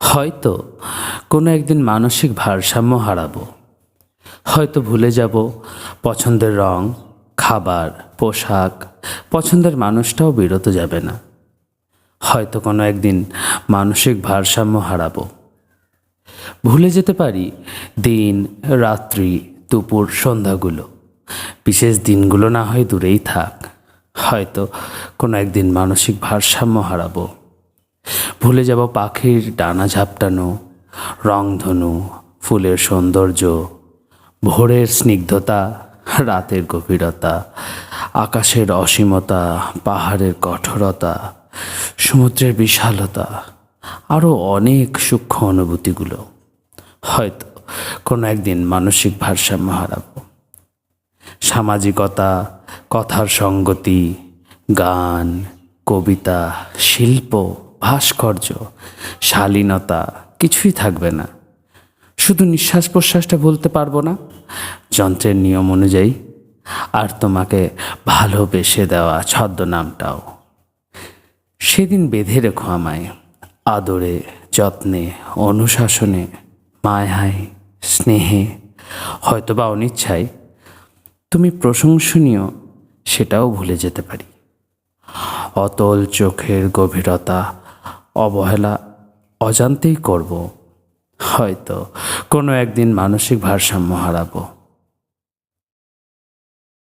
হয়তো কোনো একদিন মানসিক ভারসাম্য হারাবো। হয়তো ভুলে যাব পছন্দের রং, খাবার, পোশাক, পছন্দের মানুষটাও বিরত যাবে না। হয়তো কোনো একদিন মানসিক ভারসাম্য হারাবো। ভুলে যেতে পারি দিন, রাত্রি, দুপুর, সন্ধ্যাগুলো। বিশেষ দিনগুলো না হয় দূরেই থাক। হয়তো কোনো একদিন মানসিক ভারসাম্য হারাবো। ভুলে যাব পাখির ডানা ঝাপটানো, রংধনু, ফুলের সৌন্দর্য, ভোরের স্নিগ্ধতা, রাতের গভীরতা, আকাশের অসীমতা, পাহাড়ের কঠোরতা, সমুদ্রের বিশালতা, আরও অনেক সূক্ষ্ম অনুভূতিগুলো। হয়তো কোনো একদিন মানসিক ভারসাম্য হারাবো। সামাজিকতা, কথার সঙ্গতি, গান, কবিতা, শিল্প, ভাস্কর্য, শালীনতা কিছুই থাকবে না। শুধু নিঃশ্বাস প্রশ্বাসটা বলতে পারবো না যন্ত্রের নিয়ম অনুযায়ী, আর তোমাকে ভালোবেসে দেওয়া ছদ্মনামটাও। সেদিন বেঁধে রেখো আমায় আদরে, যত্নে, অনুশাসনে, মায়ায়, স্নেহে, হয়তোবা অনিচ্ছায়। তুমি প্রশংসনীয় সেটাও ভুলে যেতে পারি। অতল চোখের গভীরতা অবহেলা অজান্তেই করব। হয়তো কোনো একদিন মানসিক ভারসাম্য হারাবো।